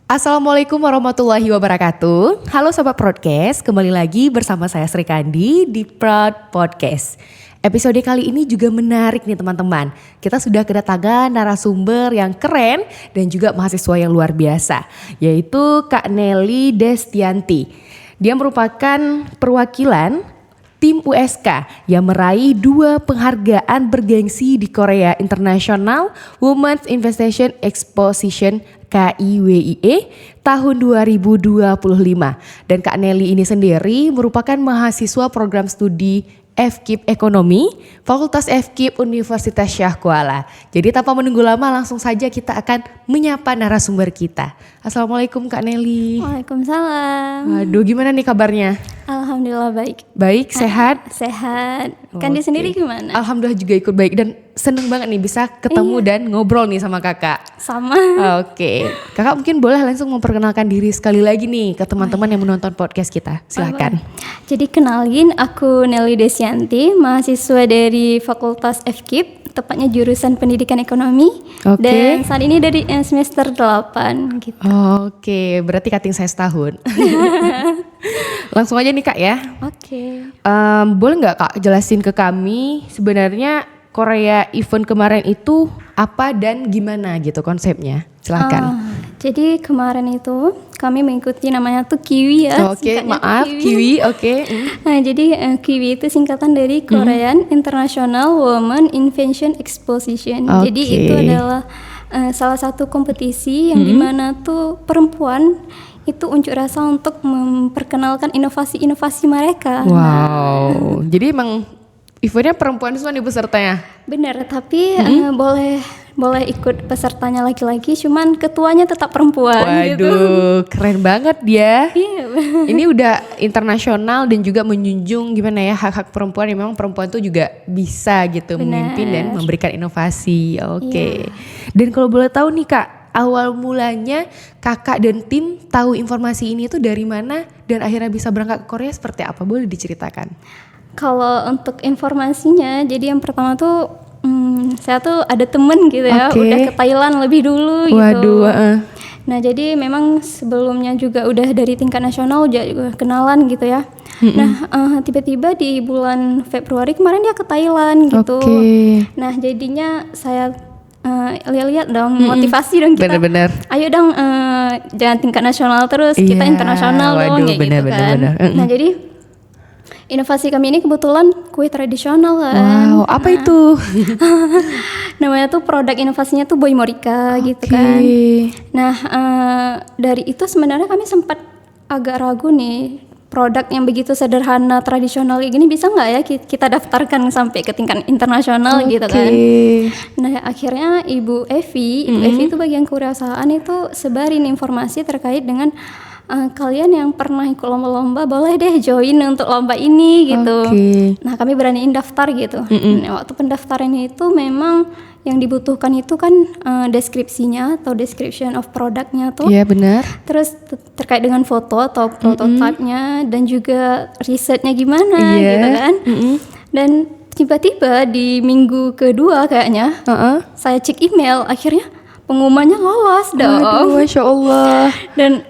Assalamualaikum warahmatullahi wabarakatuh. Halo Sobat Podcast, kembali lagi bersama saya Sri Kandi di Proud Podcast. Episode kali ini juga menarik nih teman-teman. Kita sudah kedatangan narasumber yang keren dan juga mahasiswa yang luar biasa, yaitu Kak Nelly Destianti. Dia merupakan perwakilan tim USK yang meraih 2 penghargaan bergengsi di Korea International Women's Invitation Exposition KIWIE tahun 2025. Dan Kak Nelly ini sendiri merupakan mahasiswa program studi FKIP Ekonomi, Fakultas FKIP Universitas Syah Kuala. Jadi tanpa menunggu lama langsung saja kita akan menyapa narasumber kita. Assalamualaikum Kak Nelly. Waalaikumsalam. Waduh, gimana nih kabarnya? Alhamdulillah baik. Baik, sehat? Sehat. Kandi sendiri gimana? Alhamdulillah juga ikut baik dan seneng banget nih bisa ketemu dan ngobrol nih sama kakak. Sama. Oke, kakak mungkin boleh langsung memperkenalkan diri sekali lagi nih ke teman-teman yang menonton podcast kita. Silakan. Jadi kenalin, aku Nelly Destianti, mahasiswa dari Fakultas FKIP, tepatnya jurusan Pendidikan Ekonomi. Oke. Dan saat ini dari semester 8 gitu. Oke, berarti cutting saya setahun. Langsung aja nih kak ya. Oke. Boleh nggak kak jelasin ke kami sebenarnya Korea event kemarin itu apa dan gimana gitu konsepnya? Silakan. Jadi kemarin itu kami mengikuti namanya tuh KIWI ya. Oke, singkatnya maaf tuh Kiwi, oke. Nah, jadi KIWI itu singkatan dari Korean International Women Invention Exposition. Jadi Oke. itu adalah salah satu kompetisi yang dimana tuh perempuan itu unjuk rasa untuk memperkenalkan inovasi-inovasi mereka. Wow, jadi emang eventnya perempuan semua nih pesertanya? Benar, tapi boleh ikut pesertanya laki-laki, cuman ketuanya tetap perempuan. Gitu. Waduh, keren banget dia. Iya. Ini udah internasional dan juga menjunjung gimana ya hak-hak perempuan. Yang memang perempuan tuh juga bisa gitu memimpin dan memberikan inovasi. Oke. Dan kalau boleh tahu nih kak, awal mulanya kakak dan tim tahu informasi ini tuh dari mana dan akhirnya bisa berangkat ke Korea seperti apa? Boleh diceritakan? Kalau untuk informasinya, jadi yang pertama tuh saya tuh ada temen gitu ya, udah ke Thailand lebih dulu gitu. Waduh. Nah jadi memang sebelumnya juga udah dari tingkat nasional juga kenalan gitu ya. Nah tiba-tiba di bulan Februari kemarin dia ke Thailand gitu. Nah jadinya saya lihat dong motivasi dong kita. Bener-bener. Ayo dong jangan tingkat nasional terus, kita internasional dong kayak gitu kan. Nah jadi inovasi kami ini kebetulan kue tradisional kan. Wow, apa itu? Namanya tuh produk inovasinya tuh Boy Morika gitu kan. Nah dari itu sebenarnya kami sempat agak ragu nih, produk yang begitu sederhana tradisional gini bisa nggak ya kita daftarkan sampai ke tingkat internasional gitu kan. Nah akhirnya Ibu Evi itu bagian kewirausahaan itu sebarin informasi terkait dengan kalian yang pernah ikut lomba-lomba boleh deh join untuk lomba ini gitu. Nah kami beraniin daftar gitu. Nah, waktu pendaftarannya itu memang yang dibutuhkan itu kan deskripsinya atau description of produknya tuh. Iya benar. Terus terkait dengan foto atau prototype-nya dan juga risetnya gimana gitu kan. Dan tiba-tiba di minggu kedua kayaknya saya cek email akhirnya pengumumannya lolos dong. Waduh, Masya Allah. Dan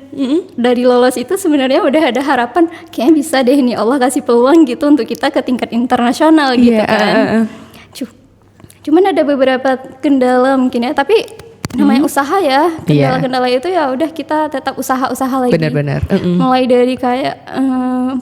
dari lolos itu sebenarnya udah ada harapan kayaknya bisa deh nih Allah kasih peluang gitu untuk kita ke tingkat internasional gitu kan. Cuman ada beberapa kendala mungkin ya, tapi namanya usaha ya. Kendala-kendala itu ya udah kita tetap usaha-usaha lagi. Benar-benar. Mulai dari kayak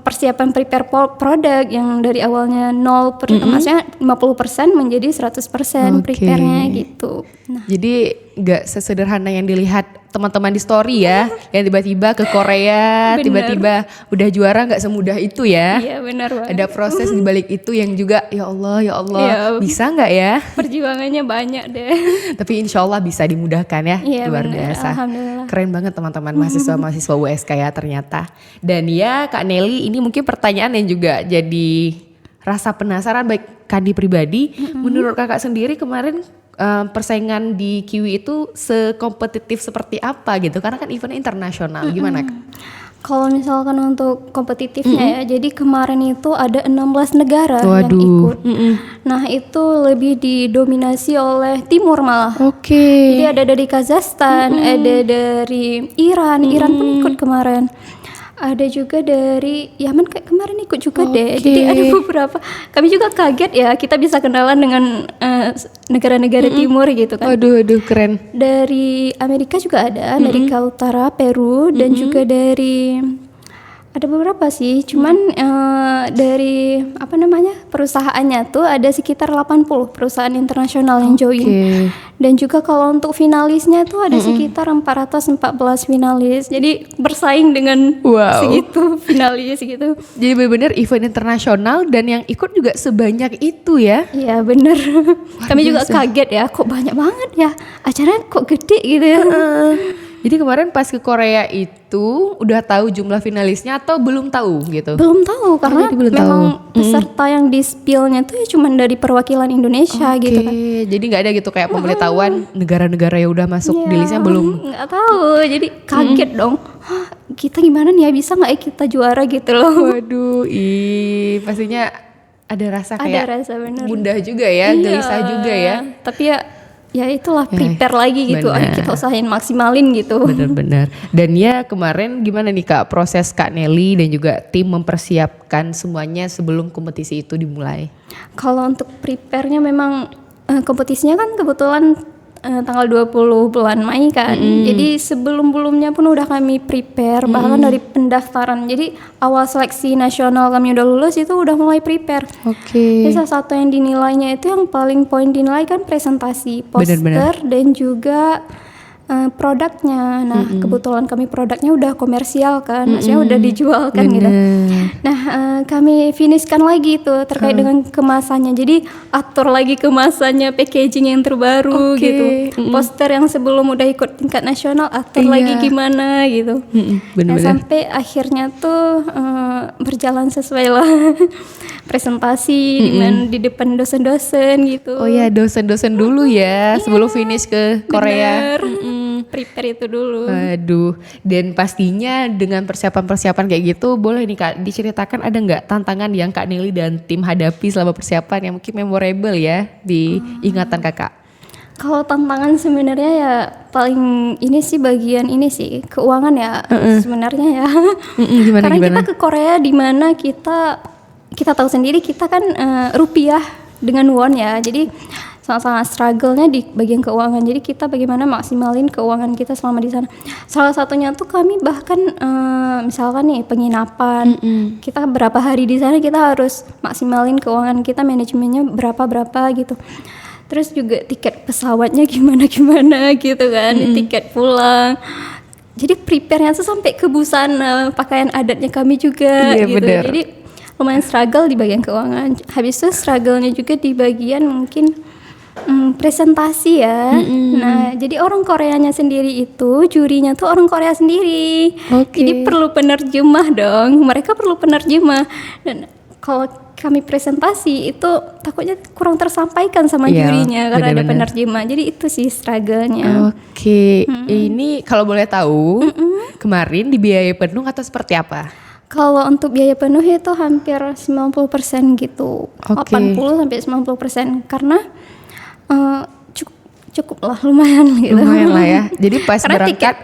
persiapan prepare produk yang dari awalnya 0, maksudnya 50% menjadi 100% prepare-nya gitu. Nah. Jadi gak sesederhana yang dilihat teman-teman di story ya, yang tiba-tiba ke Korea, tiba-tiba udah juara gak semudah itu ya. Iya benar banget. Ada proses di balik itu yang juga ya Allah, bisa gak ya? Perjuangannya banyak deh. Tapi insya Allah bisa dimudahkan ya, luar biasa. Alhamdulillah. Keren banget teman-teman mahasiswa-mahasiswa USK ya ternyata. Dan ya Kak Nelly ini mungkin pertanyaan yang juga jadi rasa penasaran baik Kandi pribadi. Menurut kakak sendiri kemarin persaingan di KIWI itu sekompetitif seperti apa gitu? Karena kan event internasional, gimana Kak? Kalau misalkan untuk kompetitifnya ya, jadi kemarin itu ada 16 negara yang Waduh. ikut. Nah itu lebih didominasi oleh Timur malah. Oke. Jadi ada dari Kazakhstan, ada dari Iran pun ikut kemarin. Ada juga dari Yaman kayak kemarin ikut juga deh. Jadi ada beberapa. Kami juga kaget ya kita bisa kenalan dengan negara-negara Timur gitu kan. Waduh, keren. Dari Amerika juga ada, Amerika Utara, Peru, dan juga dari ada beberapa sih. Cuman dari perusahaannya tuh ada sekitar 80 perusahaan internasional yang join. Dan juga kalau untuk finalisnya tuh ada sekitar 414 finalis. Jadi bersaing dengan segitu finalis gitu. Jadi benar-benar event internasional dan yang ikut juga sebanyak itu ya. Iya bener. Kami juga kaget ya, kok banyak banget ya. Acaranya kok gede gitu ya. Jadi kemarin pas ke Korea itu udah tahu jumlah finalisnya atau belum tahu gitu? Belum tahu karena belum memang tahu. peserta yang di spill-nya tuh ya cuman dari perwakilan Indonesia gitu kan. Jadi nggak ada gitu kayak pemberitahuan negara-negara yang udah masuk di listnya belum? Nggak tahu, jadi kaget dong. Hah, kita gimana nih ya, bisa nggak ya kita juara gitu loh. Waduh, pastinya ada rasa kayak Ada rasa bener. gundah juga ya, gelisah juga ya. Tapi ya itulah prepare lagi gitu. Ayo kita usahain maksimalin gitu. Bener-bener. Dan ya kemarin gimana nih Kak proses Kak Nelly dan juga tim mempersiapkan semuanya sebelum kompetisi itu dimulai? Kalau untuk prepare-nya memang kompetisinya kan kebetulan tanggal 20 bulan Mei kan. Jadi sebelum-belumnya pun udah kami prepare, bahkan dari pendaftaran. Jadi awal seleksi nasional kami udah lulus itu udah mulai prepare. Jadi salah satu yang dinilainya itu yang paling poin dinilai kan presentasi, poster dan juga produknya. Nah kebetulan kami produknya udah komersial kan, maksudnya udah dijual kan gitu. Nah kami finishkan lagi itu terkait dengan kemasannya. Jadi atur lagi kemasannya, packaging yang terbaru gitu. Poster yang sebelum udah ikut tingkat nasional atur lagi gimana gitu. Nah, sampai akhirnya tuh berjalan sesuai lah. Presentasi di depan dosen-dosen gitu. Oh ya, dosen-dosen dulu ya sebelum finish ke Korea. Prepare itu dulu. Aduh, dan pastinya dengan persiapan-persiapan kayak gitu, boleh nih Kak diceritakan ada nggak tantangan yang Kak Nelly dan tim hadapi selama persiapan yang mungkin memorable ya di ingatan Kakak? Kalau tantangan sebenarnya ya paling ini sih bagian ini sih keuangan ya sebenarnya ya. Karena kita ke Korea di mana kita tahu sendiri kita kan rupiah dengan won ya, jadi sangat-sangat struggle-nya di bagian keuangan. Jadi kita bagaimana maksimalin keuangan kita selama di sana. Salah satunya tuh kami bahkan misalkan nih penginapan, kita berapa hari di sana kita harus maksimalin keuangan kita, manajemennya berapa gitu. Terus juga tiket pesawatnya gimana gitu kan, tiket pulang. Jadi prepare-nya tuh sampai ke busana, pakaian adatnya kami juga gitu. Bener. Jadi lumayan struggle di bagian keuangan. Habis itu struggle-nya juga di bagian mungkin presentasi ya. Nah, jadi orang Koreanya sendiri itu jurinya tuh orang Korea sendiri. Jadi perlu penerjemah dong. Mereka perlu penerjemah. Dan kalau kami presentasi itu takutnya kurang tersampaikan sama jurinya karena ada penerjemah. Jadi itu sih struggle-nya. Ini kalau boleh tahu kemarin dibiayai penuh atau seperti apa? Kalau untuk biaya penuh itu hampir 90% gitu. 80-90% karena cukup lah, lumayan gitu. Lumayan lah ya. Jadi pas karena berangkat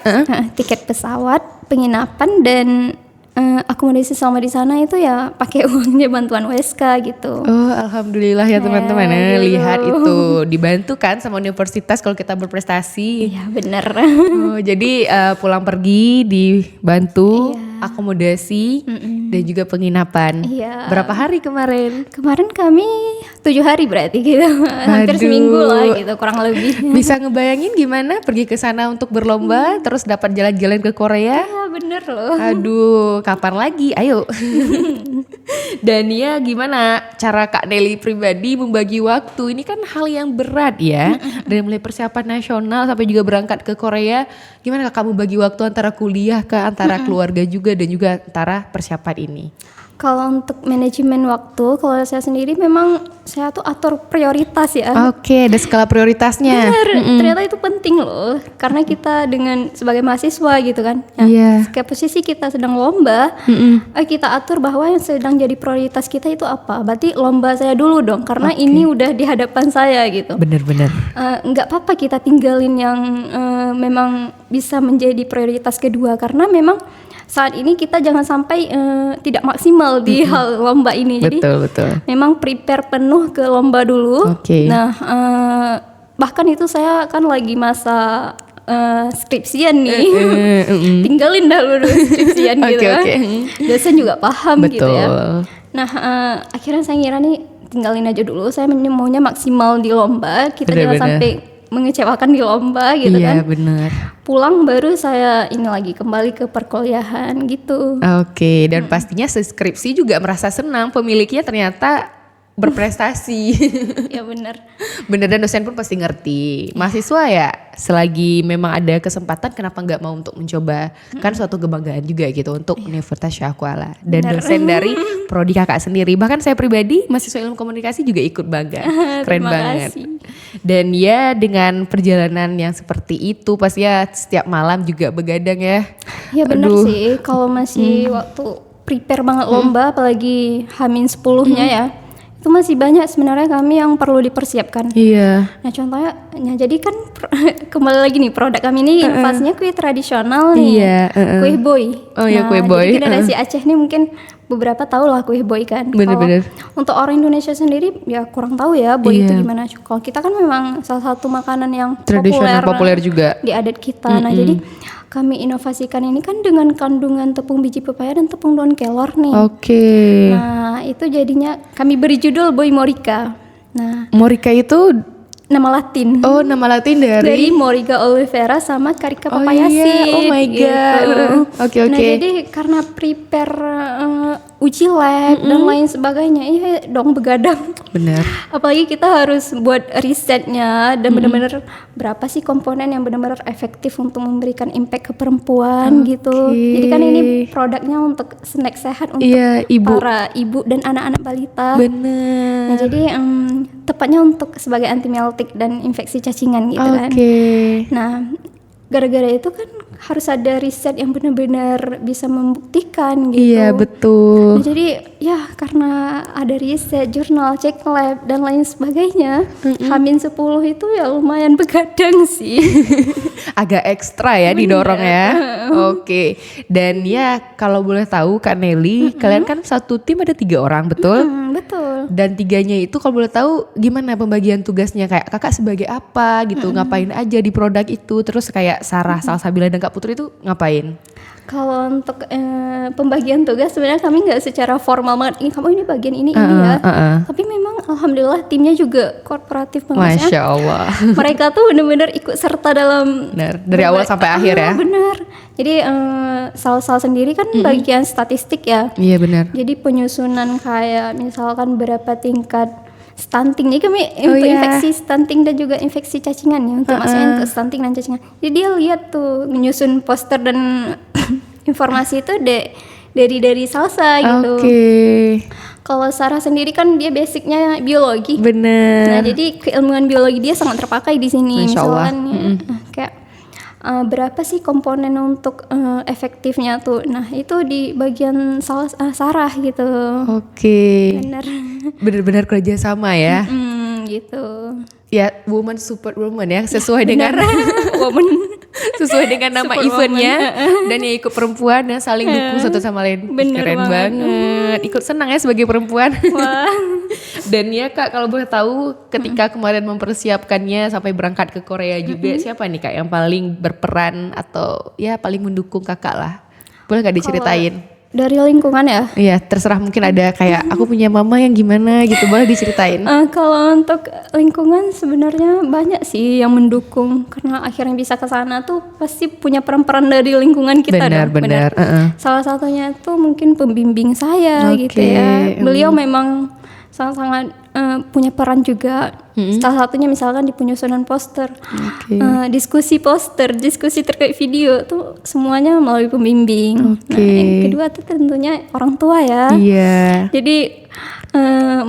tiket pesawat, penginapan dan akomodasi selama di sana itu ya pakai uangnya bantuan WSK gitu. Oh, alhamdulillah ya teman-teman. Gitu. Lihat itu dibantu kan sama universitas kalau kita berprestasi. Iya, benar. Oh, jadi pulang pergi dibantu akomodasi dan juga penginapan. Iya. Berapa hari kemarin? Kemarin kami 7 hari berarti gitu. Hampir seminggu lah gitu kurang lebih. Bisa ngebayangin gimana pergi ke sana untuk berlomba terus dapat jalan-jalan ke Korea? Iya, bener loh. Aduh, kapan lagi? Ayo. Dan ya gimana cara Kak Nelly pribadi membagi waktu? Ini kan hal yang berat ya. Dari mulai persiapan nasional sampai juga berangkat ke Korea. Gimana kamu bagi waktu antara kuliah ke antara keluarga juga dan juga antara persiapan ini? Kalau untuk manajemen waktu, kalau saya sendiri memang saya tuh atur prioritas ya. Oke, ada skala prioritasnya. Benar, ternyata itu penting loh. Karena kita dengan sebagai mahasiswa gitu kan. Iya. Kayak posisi kita sedang lomba, kita atur bahwa yang sedang jadi prioritas kita itu apa. Berarti lomba saya dulu dong, karena ini udah di hadapan saya gitu. Bener-bener. Nggak apa-apa kita tinggalin yang memang bisa menjadi prioritas kedua, karena memang saat ini kita jangan sampai tidak maksimal di hal lomba ini. Jadi Betul. memang prepare penuh ke lomba dulu. Oke. Nah, bahkan itu saya kan lagi masa skripsian nih. Tinggalin dulu skripsian gitu kan. Dosen juga paham gitu ya. Nah, akhirnya saya ngira nih tinggalin aja dulu. Saya maunya maksimal di lomba. Kita jangan sampai mengecewakan di lomba gitu kan. Iya benar. Pulang baru saya ini lagi kembali ke perkuliahan gitu. Oke, dan pastinya skripsi juga merasa senang pemiliknya ternyata berprestasi. Ya benar. Bener, dan dosen pun pasti ngerti. Mahasiswa ya selagi memang ada kesempatan kenapa nggak mau untuk mencoba. Kan suatu kebanggaan juga gitu untuk Universitas Syahkuala. Dan dosen dari prodi kakak sendiri. Bahkan saya pribadi mahasiswa ilmu komunikasi juga ikut bangga. Keren banget. Dan ya dengan perjalanan yang seperti itu pasti ya setiap malam juga begadang ya. Ya benar sih, kalau masih waktu prepare banget lomba apalagi H-10-nya ya. Itu masih banyak sebenarnya kami yang perlu dipersiapkan. Iya. Nah contohnya, jadi kan kembali lagi nih produk kami ini inovasinya kue tradisional nih. Iya. Kue boy. Oh iya, kue boy. Jadi generasi Aceh nih mungkin beberapa tahu lah kue boy kan. Bener-bener. Untuk orang Indonesia sendiri ya kurang tahu ya boy itu gimana. Kalau kita kan memang salah satu makanan yang tradisional populer juga di adat kita. Nah jadi kami inovasikan ini kan dengan kandungan tepung biji pepaya dan tepung daun kelor nih. Oke. Nah itu jadinya kami beri judul Boy Morica. Nah Morica itu nama Latin. Oh, nama Latin dari Morica olivera sama Carica papaya iya. seed. Oh my god. Oke. Nah, jadi karena prepare uji lab dan lain sebagainya, iya dong begadang. Benar. Apalagi kita harus buat risetnya dan benar-benar berapa sih komponen yang benar-benar efektif untuk memberikan impact ke perempuan gitu. Jadi kan ini produknya untuk snack sehat untuk para ibu dan anak-anak balita. Benar. Nah, jadi tepatnya untuk sebagai antimeltik dan infeksi cacingan gitu kan. Nah, gara-gara itu kan harus ada riset yang benar-benar bisa membuktikan gitu. Iya betul. Nah, jadi ya karena ada riset, jurnal, cek lab dan lain sebagainya, H-10 itu ya lumayan begadang sih. Agak ekstra ya didorong ya. Oke. Dan ya kalau boleh tahu Kak Nelly, kalian kan satu tim ada 3 orang betul? Betul. Dan 3-nya itu kalau boleh tahu gimana pembagian tugasnya, kayak kakak sebagai apa gitu, ngapain aja di produk itu, terus kayak Sarah, Salsabila dan Kak Putri itu ngapain? Kalau untuk pembagian tugas sebenarnya kami nggak secara formal banget, kamu ini bagian ini ya. Tapi memang alhamdulillah timnya juga kooperatif banget. Masya Allah. Mereka tuh benar-benar ikut serta dalam dari awal sampai akhir ya. Benar. Jadi Sal sendiri kan bagian statistik ya. Iya benar. Jadi penyusunan kayak misalkan berapa tingkat stunting. Jadi kami untuk infeksi stunting dan juga infeksi cacingan ya, untuk masukin ke stunting dan cacingan. Jadi dia lihat tuh menyusun poster dan informasi itu dari Salsa gitu. Kalau Sarah sendiri kan dia basicnya biologi. Bener. Nah jadi keilmuan biologi dia sangat terpakai di sini. Masya Allah. Misalkan kayak berapa sih komponen untuk efektifnya tuh. Nah itu di bagian Sarah gitu. Bener-bener kerja sama ya. Gitu. Ya woman support woman ya, sesuai dengan woman, sesuai dengan nama eventnya. Dan yang ikut perempuan yang saling dukung satu sama lain. Keren banget. Ikut senang ya sebagai perempuan. Wah. Dan ya Kak, kalau boleh tahu ketika kemarin mempersiapkannya sampai berangkat ke Korea juga, siapa nih Kak yang paling berperan atau ya paling mendukung Kakak lah? Boleh gak diceritain? Dari lingkungan ya? Iya, terserah, mungkin ada kayak aku punya mama yang gimana gitu, boleh diceritain? Kalau untuk lingkungan sebenarnya banyak sih yang mendukung, karena akhirnya bisa ke sana tuh pasti punya peran-peran dari lingkungan kita. Benar. Salah satunya tuh mungkin pembimbing saya gitu ya. Beliau memang sangat-sangat punya peran juga. Salah satunya misalkan di penyusunan poster, diskusi poster, diskusi terkait video tuh semuanya melalui pembimbing. Nah, yang kedua tuh tentunya orang tua ya. Jadi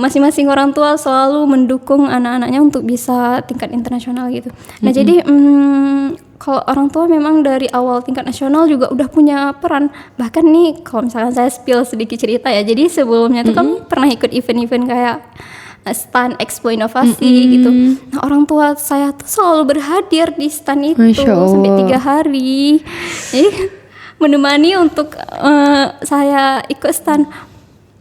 masing-masing orang tua selalu mendukung anak-anaknya untuk bisa tingkat internasional gitu. Nah jadi kalau orang tua memang dari awal tingkat nasional juga udah punya peran. Bahkan nih kalau misalkan saya spill sedikit cerita ya. Jadi sebelumnya tuh kami pernah ikut event-event kayak stand Expo Inovasi gitu. Nah orang tua saya tuh selalu berhadir di stand itu sampai 3 hari. Jadi menemani untuk saya ikut stand.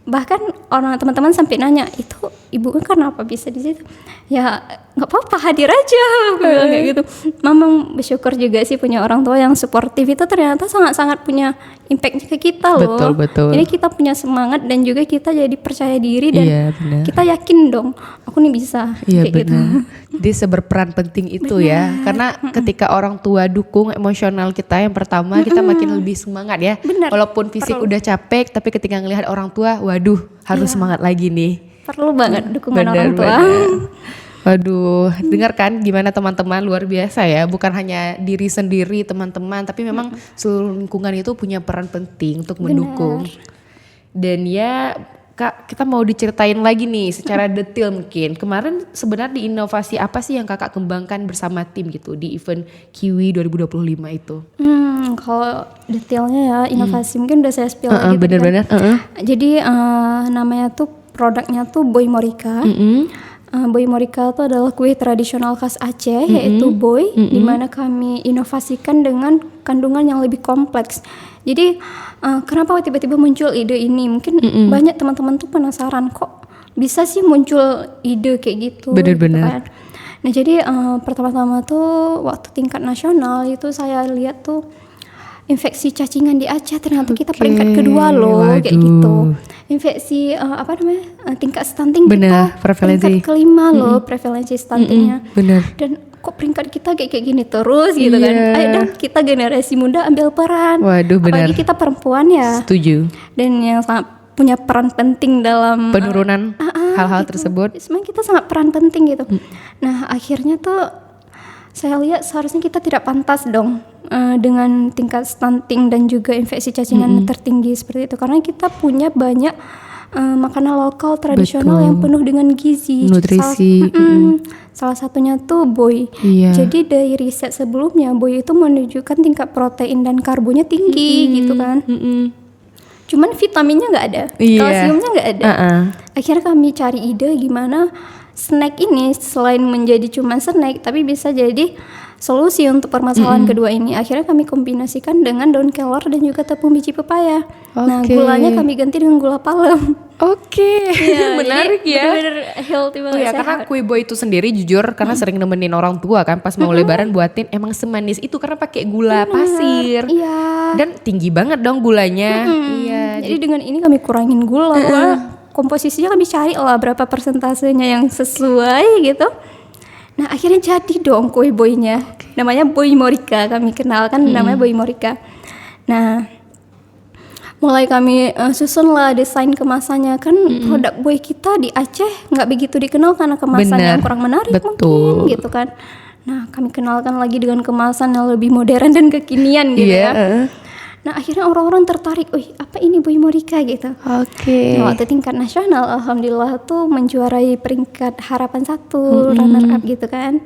Bahkan orang teman-teman sampai nanya, itu ibu kenapa bisa di situ? Ya nggak apa-apa, hadir aja, kayak gitu. Memang bersyukur juga sih punya orang tua yang suportif, itu ternyata sangat-sangat punya impact ke kita loh. Betul. Jadi kita punya semangat dan juga kita jadi percaya diri dan kita yakin dong, aku nih bisa. Iya benar. Jadi seberperan penting itu ya, karena ketika orang tua dukung emosional kita yang pertama, kita makin lebih semangat ya. Walaupun fisik udah capek, tapi ketika ngelihat orang tua, waduh harus semangat lagi nih. Perlu banget dukungan orang tua. Waduh, dengar kan gimana teman-teman, luar biasa ya. Bukan hanya diri sendiri teman-teman, tapi memang seluruh lingkungan itu punya peran penting untuk mendukung. Dan ya Kak, kita mau diceritain lagi nih secara detail mungkin. Kemarin sebenarnya di inovasi apa sih yang Kakak kembangkan bersama tim gitu di event Kiwi 2025 itu? Kalau detailnya ya inovasi mungkin udah saya spill gitu. Bener-bener. Jadi namanya tuh produknya tuh Boy Morika. Boy Morika itu adalah kue tradisional khas Aceh yaitu boy, di mana kami inovasikan dengan kandungan yang lebih kompleks. Jadi kenapa tiba-tiba muncul ide ini? Mungkin banyak teman-teman tuh penasaran kok bisa sih muncul ide kayak gitu. Bener-bener. Gitu kan. Nah jadi pertama-tama tuh waktu tingkat nasional itu saya lihat tuh infeksi cacingan di Aceh ternyata kita peringkat kedua loh. Kayak gitu. Infeksi tingkat stunting kita peringkat kelima loh prevalensi stuntingnya. Dan kok peringkat kita kayak gini terus gitu kan. Ayo dong kita generasi muda ambil peran. Waduh benar. Apalagi kita perempuan ya. Setuju. Dan yang sangat punya peran penting dalam penurunan hal-hal gitu. tersebut. Sebenarnya kita sangat peran penting gitu. Nah akhirnya tuh saya lihat seharusnya kita tidak pantas dong dengan tingkat stunting dan juga infeksi cacingan tertinggi seperti itu. Karena kita punya banyak makanan lokal tradisional yang penuh dengan gizi, nutrisi. Salah satunya tuh boy. Jadi dari riset sebelumnya boy itu menunjukkan tingkat protein dan karbonya tinggi gitu kan. Cuman vitaminnya nggak ada, kalsiumnya nggak ada. Akhirnya kami cari ide gimana snack ini selain menjadi cuma snack tapi bisa jadi solusi untuk permasalahan kedua ini. Akhirnya kami kombinasikan dengan daun kelor dan juga tepung biji pepaya. Nah gulanya kami ganti dengan gula palem. Menarik ya. Bener-bener healthy banget. Ya karena kue boy itu sendiri jujur karena sering nemenin orang tua kan pas mau lebaran buatin emang semanis itu karena pakai gula pasir. Dan tinggi banget dong gulanya. Jadi dengan ini kami kurangin gula. Komposisinya kami cari lah berapa persentasenya yang sesuai gitu. Nah akhirnya jadi dong kue boynya. Namanya Boy Morika, kami kenalkan namanya Boy Morika. Nah mulai kami susun lah desain kemasannya. Kan produk boy kita di Aceh gak begitu dikenal karena kemasan yang kurang menarik mungkin gitu kan. Nah kami kenalkan lagi dengan kemasan yang lebih modern dan kekinian gitu ya. Nah akhirnya orang-orang tertarik, apa ini Boy Morika gitu. Nah, waktu tingkat nasional alhamdulillah tuh menjuarai peringkat harapan 1, runner up gitu kan.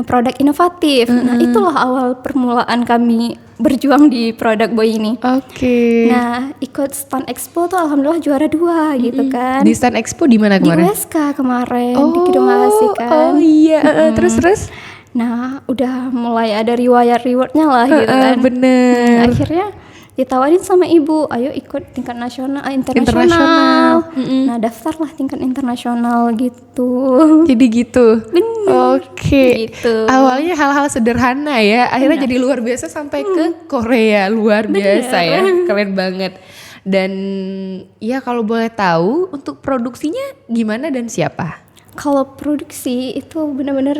Produk inovatif. Nah itulah awal permulaan kami berjuang di produk boy ini. Nah ikut stand expo tuh alhamdulillah juara 2 gitu kan. Di stand expo di mana kemarin? Di USK kemarin, di Gedung Makasih kan. Terus? Nah udah mulai ada rewardnya lah gitu kan. Bener. Nah, akhirnya ditawarin sama ibu, ayo ikut tingkat nasional, internasional. Nah daftarlah tingkat internasional gitu. Jadi gitu. Bener. Gitu. Awalnya hal-hal sederhana ya, akhirnya jadi luar biasa sampai ke Korea, luar biasa ya, keren banget. Dan ya kalau boleh tahu untuk produksinya gimana dan siapa? Kalau produksi itu benar-benar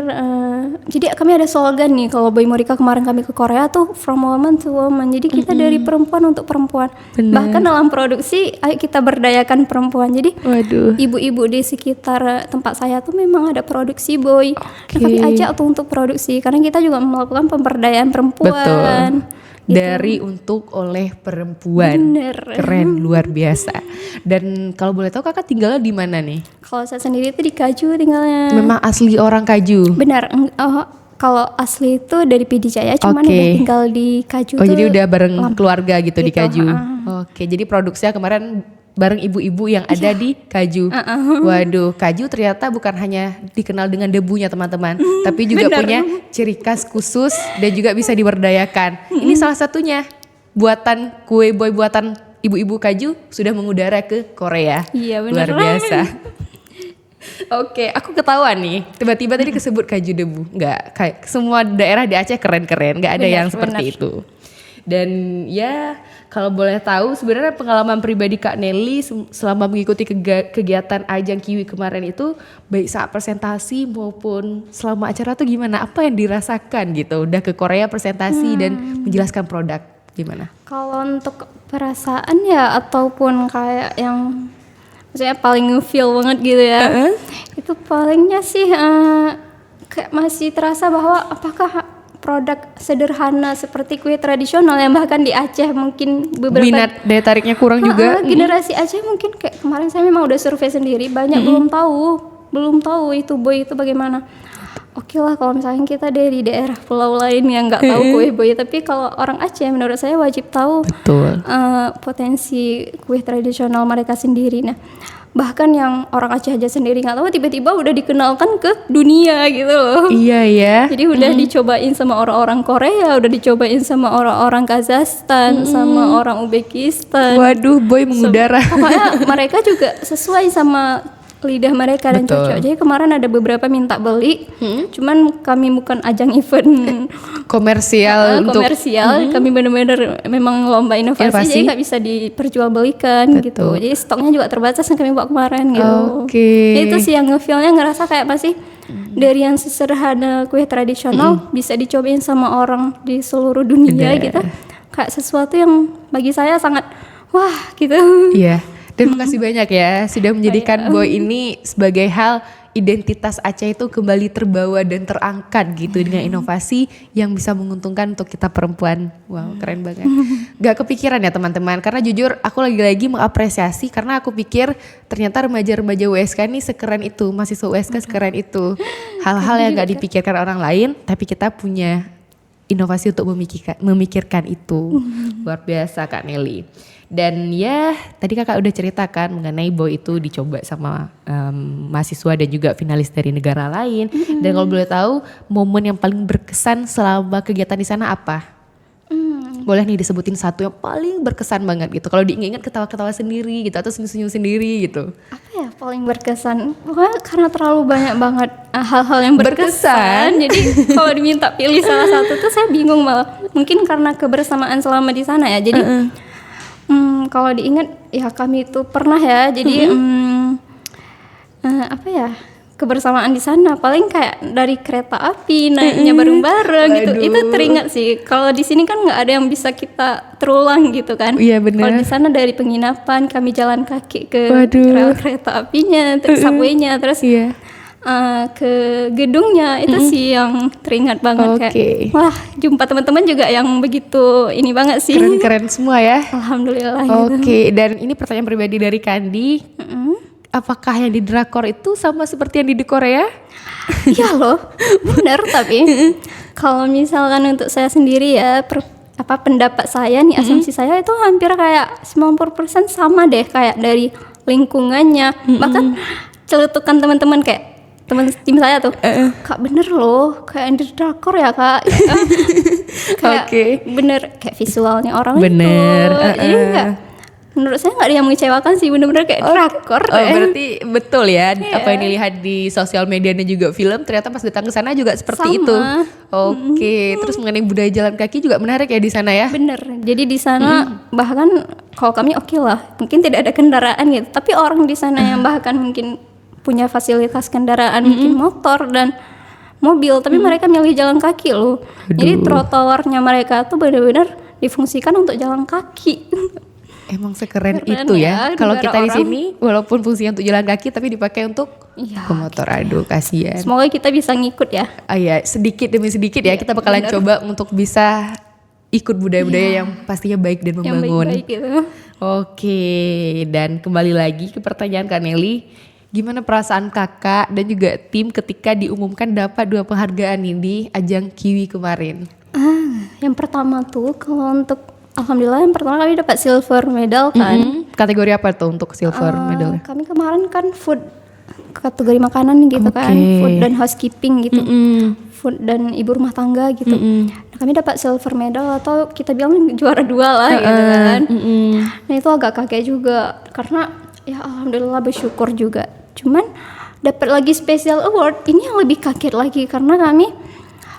jadi kami ada slogan nih kalau Boy Morika kemarin kami ke Korea tuh from woman to woman. Jadi kita dari perempuan untuk perempuan. Bener. Bahkan dalam produksi ayo kita berdayakan perempuan. Jadi Waduh. ibu-ibu di sekitar tempat saya tuh memang ada produksi Boy. Oke. Nah, kami ajak tuh untuk produksi karena kita juga melakukan pemberdayaan perempuan. Betul. Gitu. Dari untuk oleh perempuan. Bener. Keren, luar biasa. Dan kalau boleh tahu kakak tinggalnya di mana nih? Kalau saya sendiri itu di Kaju tinggalnya. Memang asli orang Kaju? Benar. Kalau asli itu dari PD Jaya, cuman Oke. udah tinggal di Kaju. Oh tuh jadi udah bareng lama. keluarga gitu di Gitu, Kaju? Oke, jadi produksinya kemarin bareng ibu-ibu yang ada di Kaju. Waduh, Kaju ternyata bukan hanya dikenal dengan debunya teman-teman, tapi juga benar. punya ciri khas khusus dan juga bisa diberdayakan. Ini salah satunya buatan kue boy buatan ibu-ibu Kaju sudah mengudara ke Korea. Iya, benar. Luar biasa. Oke, aku ketahuan nih. Tiba-tiba tadi kesebut Kaju debu. Enggak, kayak semua daerah di Aceh keren-keren. Enggak ada Benar, yang seperti benar. itu. Dan ya, kalau boleh tahu sebenarnya pengalaman pribadi Kak Nelly selama mengikuti kegiatan Ajang Kiwi kemarin itu baik saat presentasi maupun selama acara tuh gimana? Apa yang dirasakan gitu? Udah ke Korea presentasi dan menjelaskan produk gimana? Kalau untuk perasaan ya ataupun kayak yang maksudnya paling nge-feel banget gitu ya. Itu palingnya sih kayak masih terasa bahwa apakah produk sederhana seperti kue tradisional yang bahkan di Aceh mungkin beberapa Minat daya tariknya kurang juga. generasi Aceh mungkin kayak kemarin saya memang udah survei sendiri banyak belum tahu itu boy itu bagaimana. Oke lah kalau misalnya kita dari daerah pulau lain yang nggak tahu kue boy, tapi kalau orang Aceh menurut saya wajib tahu Betul. potensi kue tradisional mereka sendiri. Nah bahkan yang orang Aceh aja sendiri nggak tahu tiba-tiba udah dikenalkan ke dunia gitu loh. Iya ya. Jadi udah dicobain sama orang-orang Korea, udah dicobain sama orang-orang Kazakhstan, sama orang Uzbekistan. Waduh, boy mengudara. Pokoknya mereka juga sesuai sama lidah mereka dan Betul. cocok. Jadi kemarin ada beberapa minta beli, cuman kami bukan ajang event Komersial untuk komersial, kami benar-benar memang lomba inovasi, Inovasi. jadi nggak bisa diperjualbelikan gitu. Jadi stoknya juga terbatas yang kami bawa kemarin gitu. Oke. Jadi itu sih yang nge-feel-nya ngerasa kayak masih dari yang sesederhana kue tradisional bisa dicobain sama orang di seluruh dunia Bener. gitu. Kayak sesuatu yang bagi saya sangat wah gitu. Iya. Dan makasih banyak ya sudah menjadikan boy ini sebagai hal identitas Aceh itu kembali terbawa dan terangkat gitu dengan inovasi yang bisa menguntungkan untuk kita perempuan. Wow, keren banget. Gak kepikiran ya teman-teman, karena jujur aku lagi-lagi mengapresiasi karena aku pikir ternyata remaja-remaja USK ini sekeren itu, mahasiswa USK sekeren itu. Hal-hal yang gak dipikirkan orang lain, tapi kita punya inovasi untuk memikirkan itu. Luar biasa Kak Nelly. Dan ya tadi kakak udah ceritakan mengenai boy itu dicoba sama mahasiswa dan juga finalis dari negara lain. Dan kalau boleh tahu momen yang paling berkesan selama kegiatan di sana apa? Boleh nih disebutin satu yang paling berkesan banget gitu. Kalau diingat ketawa-ketawa sendiri gitu atau senyum-senyum sendiri gitu. Apa ya paling berkesan? Pokoknya karena terlalu banyak banget hal-hal yang berkesan. Jadi kalau diminta pilih salah satu tuh saya bingung malah. Mungkin karena kebersamaan selama di sana ya. Jadi kalau diingat ya kami itu pernah ya. Jadi apa ya? Kebersamaan di sana paling kayak dari kereta api naiknya bareng-bareng gitu. Itu teringat sih. Kalau di sini kan nggak ada yang bisa kita terulang gitu kan. Iya benar. Kalau di sana dari penginapan kami jalan kaki ke Waduh. rel kereta apinya, terus subway-nya, terus Iya. ke gedungnya itu sih yang teringat banget kayak wah jumpa teman-teman juga yang begitu ini banget sih. Keren-keren semua ya. Alhamdulillah. Oke, dan ini pertanyaan pribadi dari Kandi. Apakah yang di drakor itu sama seperti yang di Korea? Iya loh, benar tapi kalau misalkan untuk saya sendiri ya pendapat saya nih asumsi saya itu hampir kayak 90% sama deh kayak dari lingkungannya. Bahkan celetukan teman-teman kayak teman tim saya tuh, Kak bener loh kayak yang di drakor ya Kak. Kayak bener kayak visualnya orang bener. itu. Jadi enggak, menurut saya nggak ada yang mengecewakan sih, bener-bener kayak drakor. Berarti betul ya apa yang dilihat di sosial media dan juga film ternyata pas datang ke sana juga seperti Sama. itu. Oke, terus mengenai budaya jalan kaki juga menarik ya di sana ya. Bener, jadi di sana bahkan kalau kami oke lah, mungkin tidak ada kendaraan gitu, tapi orang di sana yang bahkan mungkin punya fasilitas kendaraan mungkin motor dan mobil, tapi mereka milih jalan kaki loh. Jadi trotoarnya mereka tuh benar-benar difungsikan untuk jalan kaki. Emang sekeren itu ya. Kalau kita di sini walaupun fungsinya untuk jalan kaki tapi dipakai untuk ke motor. Aduh, kasihan. Semoga kita bisa ngikut ya. Ya, sedikit demi sedikit ya kita bakalan coba untuk bisa ikut budaya-budaya yang pastinya baik dan membangun. Yang baik-baik gitu. Oke, dan kembali lagi ke pertanyaan Kak Nelly. Gimana perasaan kakak dan juga tim ketika diumumkan dapat 2 penghargaan nih di ajang Kiwi kemarin? Yang pertama tuh kalau untuk alhamdulillah yang pertama kami dapat silver medal kan. Kategori apa tuh untuk silver medal? Kami kemarin kan food, kategori makanan gitu kan, food dan housekeeping gitu, food dan ibu rumah tangga gitu. Nah, kami dapat silver medal atau kita bilang juara 2 lah gitu kan. Nah itu agak kaget juga karena ya alhamdulillah bersyukur juga. Cuman dapat lagi special award, ini yang lebih kaget lagi karena kami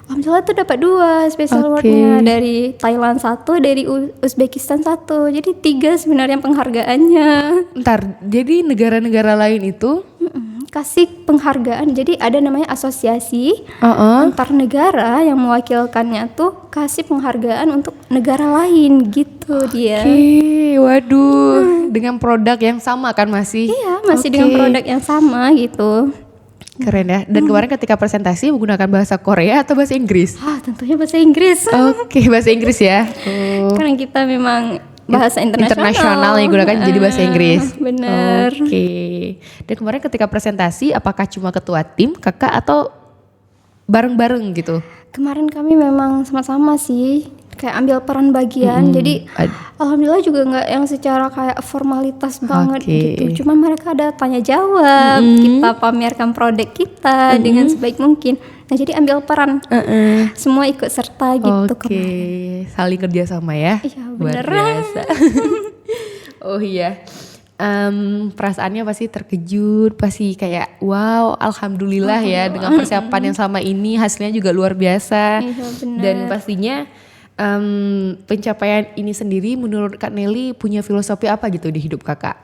alhamdulillah tuh dapat 2 special awardnya, dari Thailand 1, dari Uzbekistan 1, jadi 3 sebenarnya penghargaannya. Ntar, jadi negara-negara lain itu kasih penghargaan, jadi ada namanya asosiasi antar negara yang mewakilkannya tuh kasih penghargaan untuk negara lain gitu dia. Waduh, dengan produk yang sama kan masih? Iya, masih dengan produk yang sama gitu. Keren ya. Dan kemarin ketika presentasi menggunakan bahasa Korea atau bahasa Inggris? Tentunya bahasa Inggris. Bahasa Inggris ya. Karena kita memang bahasa internasional yang digunakan jadi bahasa Inggris. Bener. Dan kemarin ketika presentasi apakah cuma ketua tim, kakak atau bareng-bareng gitu? Kemarin kami memang sama-sama sih, kayak ambil peran bagian. Jadi alhamdulillah juga nggak yang secara kayak formalitas banget gitu. Cuma mereka ada tanya jawab, kita pamerkan produk kita dengan sebaik mungkin. Nah jadi ambil peran, semua ikut serta gitu. Saling kerja sama ya. Iya bener. Luar biasa. Oh iya. Perasaannya pasti terkejut, pasti kayak wow, alhamdulillah ya dengan persiapan yang selama ini hasilnya juga luar biasa. Iya, dan pastinya pencapaian ini sendiri menurut Kak Nelly punya filosofi apa gitu di hidup kakak?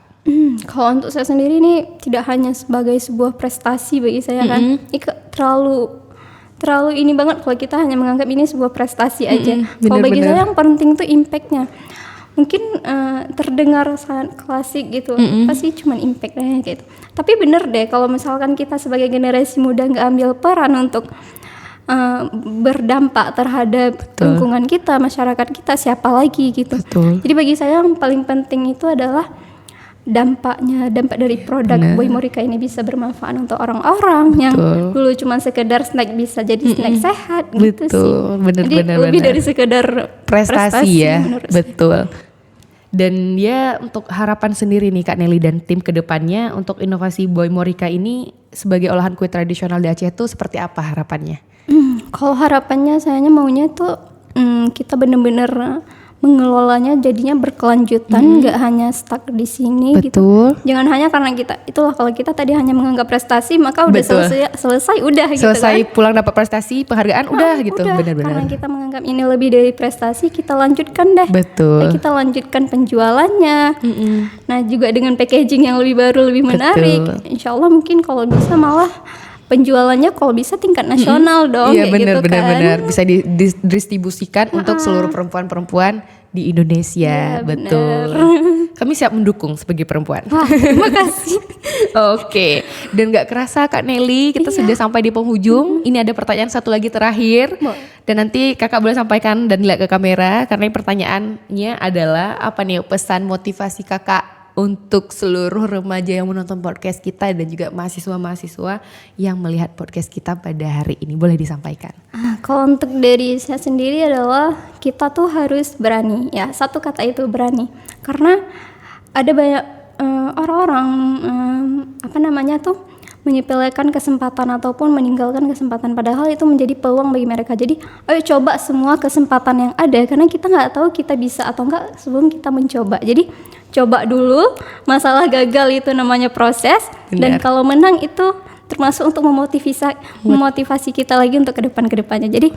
Kalau untuk saya sendiri ini tidak hanya sebagai sebuah prestasi bagi saya kan, terlalu ini banget kalau kita hanya menganggap ini sebuah prestasi aja. Kalau bagi saya yang penting tuh impactnya. Mungkin terdengar sangat klasik gitu, pasti cuma impact gitu. Tapi bener deh kalau misalkan kita sebagai generasi muda nggak ambil peran untuk berdampak terhadap lingkungan kita, masyarakat kita, siapa lagi gitu. Jadi bagi saya yang paling penting itu adalah dampak dari produk Boy Morika ini bisa bermanfaat untuk orang-orang yang dulu cuma sekedar snack bisa jadi snack sehat gitu sih. Jadi lebih dari sekedar prestasi ya. Betul. Dan ya untuk harapan sendiri nih Kak Nelly dan tim kedepannya untuk inovasi Boy Morika ini sebagai olahan kue tradisional di Aceh itu seperti apa harapannya? Kalau harapannya sayanya maunya tuh kita benar-benar mengelolanya jadinya berkelanjutan, nggak hanya stuck di sini gitu. Jangan hanya karena kita itulah kalau kita tadi hanya menganggap prestasi maka udah selesai udah gitu kan. Selesai pulang dapat prestasi penghargaan udah gitu. Benar-benar. Karena kita menganggap ini lebih dari prestasi, kita lanjutkan deh. Kita lanjutkan penjualannya. Nah juga dengan packaging yang lebih baru, lebih menarik. Insya Allah mungkin kalau bisa malah penjualannya kalau bisa tingkat nasional dong. Iya benar-benar bisa didistribusikan untuk seluruh perempuan-perempuan di Indonesia. Betul. Kami siap mendukung sebagai perempuan. Terima kasih. Oke. Dan gak kerasa Kak Nelly kita sudah sampai di penghujung. Ini ada pertanyaan satu lagi terakhir. Dan nanti kakak boleh sampaikan dan lihat ke kamera karena pertanyaannya adalah apa nih pesan motivasi kakak untuk seluruh remaja yang menonton podcast kita dan juga mahasiswa-mahasiswa yang melihat podcast kita pada hari ini, boleh disampaikan. Kalau untuk dari saya sendiri adalah kita tuh harus berani ya, satu kata itu berani. Karena ada banyak orang-orang menyepelekan kesempatan ataupun meninggalkan kesempatan padahal itu menjadi peluang bagi mereka. Jadi ayo coba semua kesempatan yang ada karena kita nggak tahu kita bisa atau enggak sebelum kita mencoba. Jadi coba dulu, masalah gagal itu namanya proses. Dan kalau menang itu termasuk untuk memotivasi kita lagi untuk kedepannya. Jadi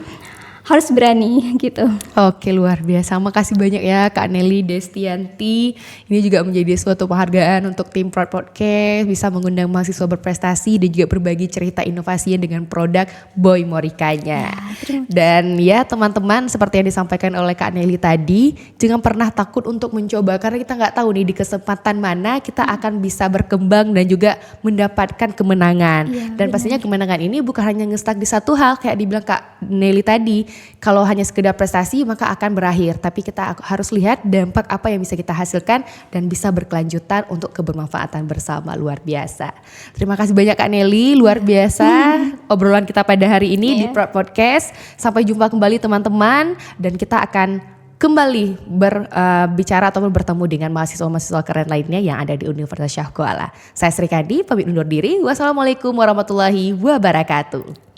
harus berani gitu. Oke, luar biasa. Makasih banyak ya Kak Nelly Destianti. Ini juga menjadi suatu penghargaan untuk tim Proud Podcast bisa mengundang mahasiswa berprestasi dan juga berbagi cerita inovasinya dengan produk Boy Morikanya. Dan ya teman-teman, seperti yang disampaikan oleh Kak Nelly tadi, jangan pernah takut untuk mencoba karena kita nggak tahu nih di kesempatan mana kita akan bisa berkembang dan juga mendapatkan kemenangan. Dan pastinya kemenangan ini bukan hanya ngestak di satu hal kayak dibilang Kak Nelly tadi. Kalau hanya sekedar prestasi maka akan berakhir, tapi kita harus lihat dampak apa yang bisa kita hasilkan dan bisa berkelanjutan untuk kebermanfaatan bersama. Luar biasa. Terima kasih banyak Kak Nelly, luar biasa obrolan kita pada hari ini di Proud Podcast. Sampai jumpa kembali teman-teman, dan kita akan kembali berbicara atau bertemu dengan mahasiswa-mahasiswa keren lainnya yang ada di Universitas Syah Kuala. Saya Sri Kandi, pamit undur diri. Wassalamualaikum warahmatullahi wabarakatuh.